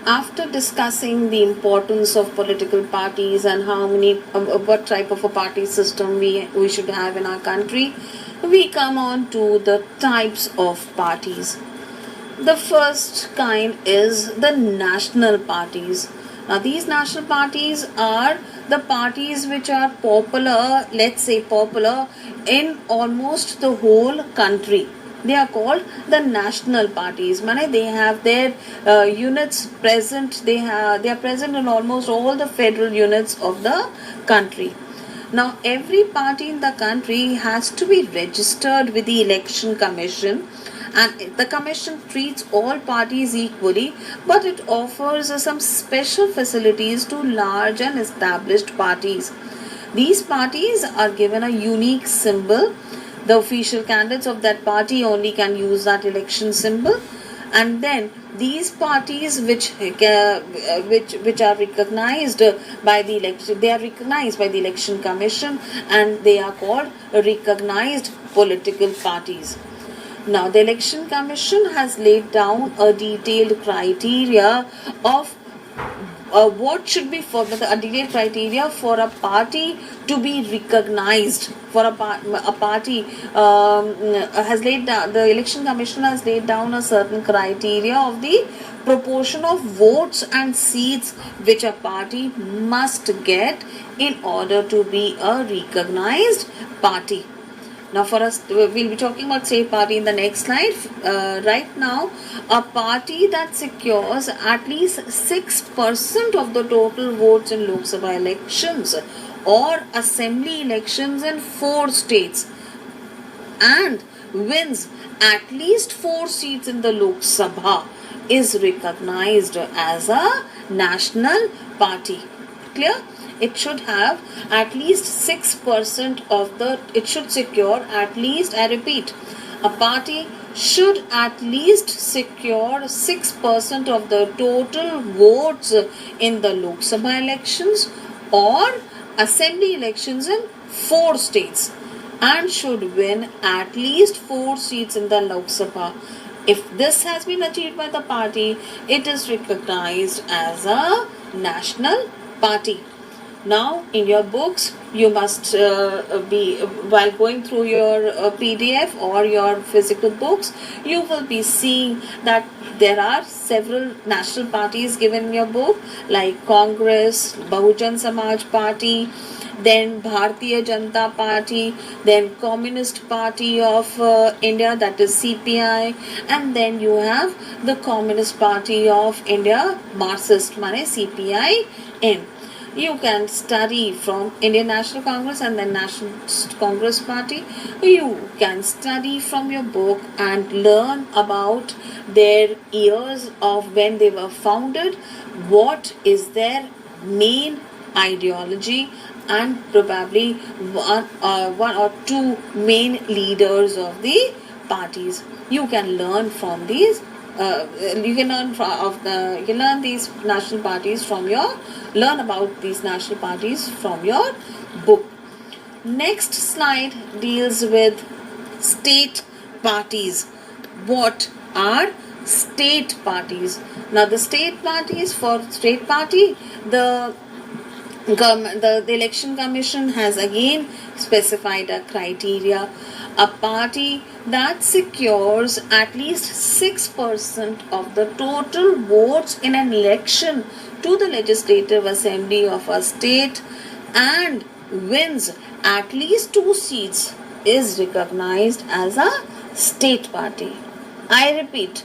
After discussing the importance of political parties and what type of a party system we should have in our country, we come on to the types of parties. The first kind is the national parties. Now, these national parties are the parties which are popular, let's say popular, in almost the whole country. They are called the national parties. Mane, they have their units present. They are present in almost all the federal units of the country. Now, every party in the country has to be registered with the election commission, and the commission treats all parties equally, but it offers some special facilities to large and established parties. These parties are given a unique symbol. The official candidates of that party only can use that election symbol, and then these parties which are recognized by the election, they are recognized by the election commission, and they are called recognized political parties. Now, the election commission has laid down a detailed criteria of what should be for a detailed criteria for a party to be recognized. For a party has laid down, the election commission has laid down a certain criteria of the proportion of votes and seats which a party must get in order to be a recognized party. Now, for us, we'll be talking about state party in the next slide. Right now, a party that secures at least 6% of the total votes in Lok Sabha elections or assembly elections in 4 states and wins at least 4 seats in the Lok Sabha is recognized as a national party. Clear? It should have at least 6% of the, it should secure at least, I repeat, a party should at least secure 6% of the total votes in the Lok Sabha elections or assembly elections in 4 states and should win at least 4 seats in the Lok Sabha. If this has been achieved by the party, it is recognized as a national party. Now, in your books, you must be, while going through your PDF or your physical books, you will be seeing that there are several national parties given in your book, like Congress, Bahujan Samaj Party, then Bharatiya Janata Party, then Communist Party of India, that is CPI, and then you have the Communist Party of India, Marxist, mane CPI-M. You can study from Indian National Congress and then National Congress Party. You can study from your book and learn about their years of when they were founded, what is their main ideology, and probably one or two main leaders of the parties. You can learn from these. You can learn these national parties from your, learn about these national parties from your book. Next slide deals with state parties. What are state parties? Now, the state parties, for state party, the election commission has again specified a criteria. A party that secures at least 6% of the total votes in an election to the legislative assembly of a state and wins at least 2 seats is recognized as a state party. I repeat,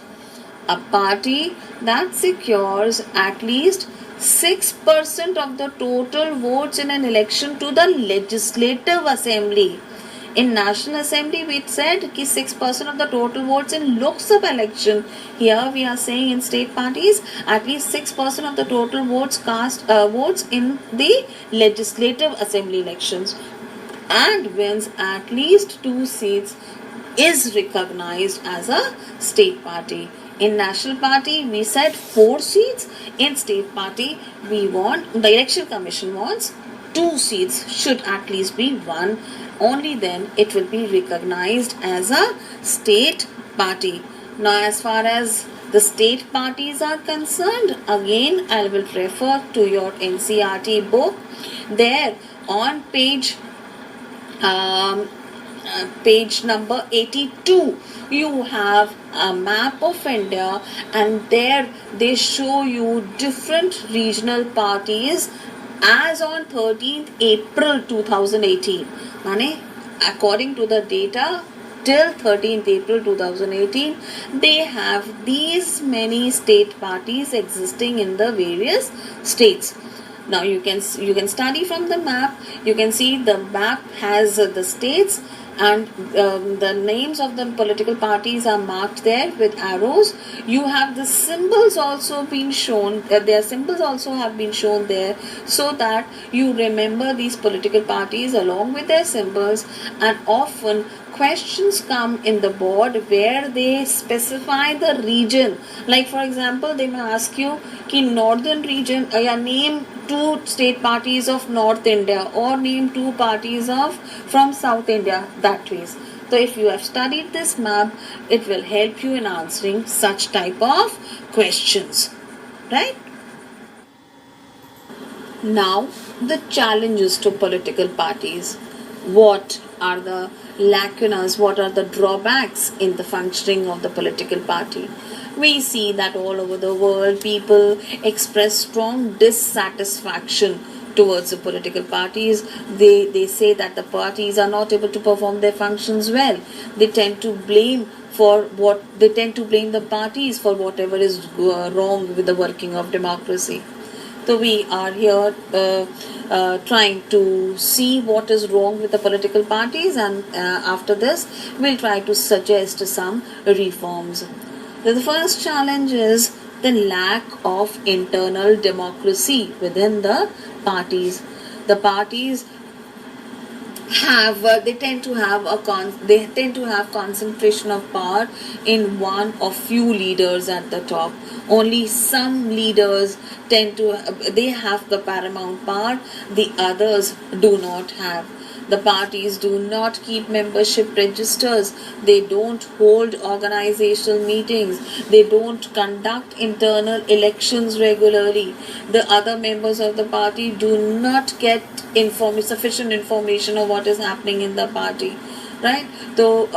a party that secures at least 6% of the total votes in an election to the legislative assembly. In National Assembly, we said that 6% of the total votes in Lok Sabha election. Here we are saying in state parties, at least 6% of the total votes votes in the legislative assembly elections and wins at least 2 seats is recognized as a state party. In national party, we said 4 seats. In state party, the election commission wants 2 seats should at least be won. Only then it will be recognized as a state party. Now, as far as the state parties are concerned, again I will refer to your NCERT book. There on um, page number 82, you have a map of India, and there they show you different regional parties as on 13th April 2018. Mane, according to the data till 13th April 2018, they have these many state parties existing in the various states. Now you can study from the map. You can see the map has the states, and the names of the political parties are marked there with arrows. You have the symbols also been shown. Their symbols also have been shown there, so that you remember these political parties along with their symbols. And often questions come in the board where they specify the region. Like for example, they may ask you ki northern region, name two state parties of North India, or name two parties of from South India, that ways. So if you have studied this map, it will help you in answering such type of questions, right? Now, the challenges to political parties. What are the lacunas? What are the drawbacks in the functioning of the political party? We see that all over the world people express strong dissatisfaction towards the political parties. They say that the parties are not able to perform their functions well. They tend to blame the parties for whatever is wrong with the working of democracy. So we are here trying to see what is wrong with the political parties, and after this we'll try to suggest some reforms. So the first challenge is the lack of internal democracy within the parties. The parties have they tend to have concentration of power in one or few leaders at the top. Only some leaders they have the paramount power, the others do not have. The parties do not keep membership registers, they don't hold organizational meetings, they don't conduct internal elections regularly. The other members of the party do not get sufficient information of what is happening in the party, right? So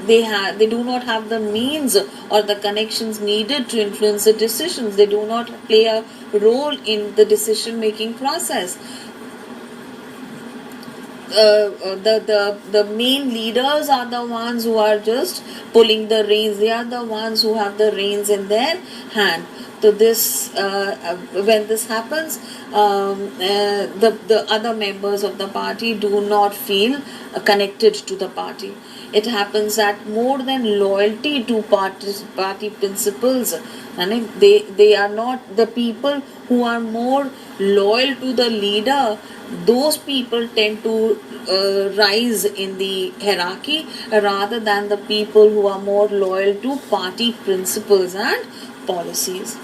they do not have the means or the connections needed to influence the decisions. They do not play a role in the decision making process. The main leaders are the ones who are just pulling the reins. They are the ones who have the reins in their hand. So this when this happens, the other members of the party do not feel connected to the party. It happens that more than loyalty to party principles, and they are not the people who are more loyal to the leader. Those people tend to rise in the hierarchy rather than the people who are more loyal to party principles and policies.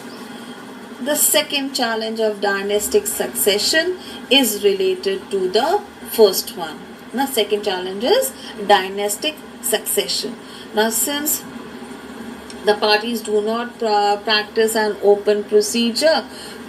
The second challenge of dynastic succession is related to the first one. The second challenge is dynastic succession. Now, since the parties do not practice an open procedure,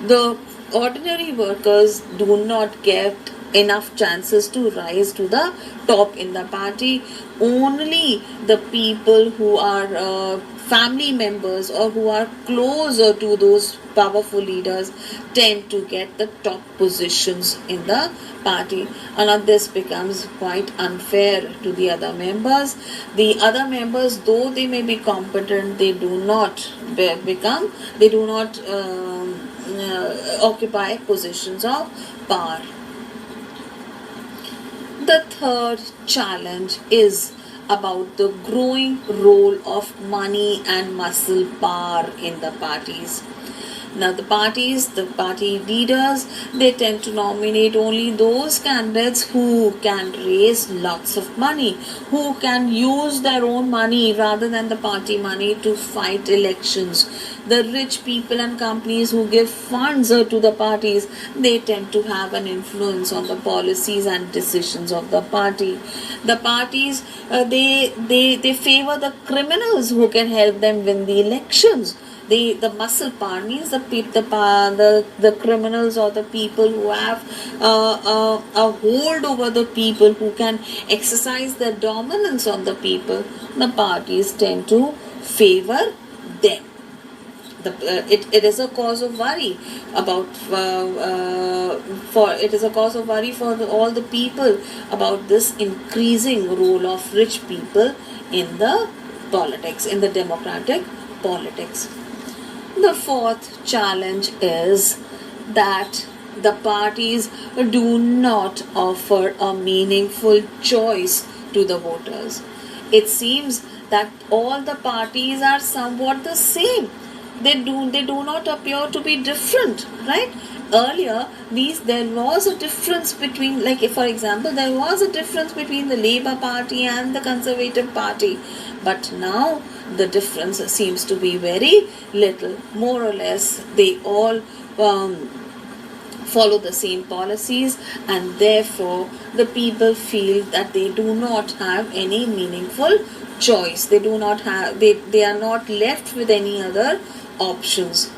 the ordinary workers do not get enough chances to rise to the top in the party. Only the people who are family members or who are closer to those powerful leaders tend to get the top positions in the party, and this becomes quite unfair to the other members. The other members, though they may be competent, they do not occupy positions of power. The third challenge is about the growing role of money and muscle power in the parties. Now the party leaders, they tend to nominate only those candidates who can raise lots of money, who can use their own money rather than the party money to fight elections. The rich people and companies who give funds to the parties, they tend to have an influence on the policies and decisions of the party. The parties, they favor the criminals who can help them win the elections. The muscle power means the criminals or the people who have a hold over the people, who can exercise their dominance on the people. The parties tend to favor them. It is a cause of worry about for it is a cause of worry for all the people about this increasing role of rich people in the politics, in the democratic politics. The fourth challenge is that the parties do not offer a meaningful choice to the voters. It seems that all the parties are somewhat the same. They do not appear to be different, right? Earlier, there was a difference between, like if, for example, there was a difference between the Labour Party and the Conservative Party, but now the difference seems to be very little. More or less, they all follow the same policies, and therefore the people feel that they do not have any meaningful choice. They are not left with any other options.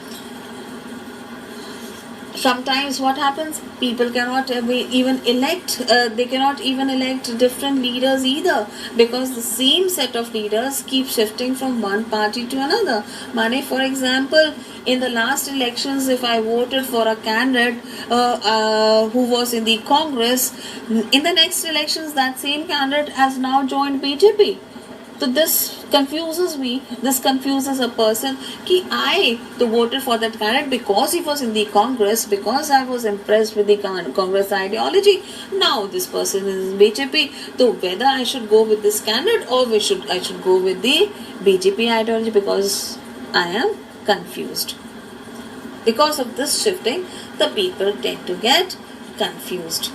Sometimes what happens, people cannot even elect they cannot even elect different leaders either, because the same set of leaders keep shifting from one party to another. Mane, for example, in the last elections, if I voted for a candidate who was in the Congress, in the next elections that same candidate has now joined BJP. So this confuses me. This confuses a person. I voted for that candidate because he was in the Congress, because I was impressed with the Congress ideology. Now this person is in BJP. So whether I should go with this candidate or I should go with the BJP ideology, because I am confused. Because of this shifting, the people tend to get confused.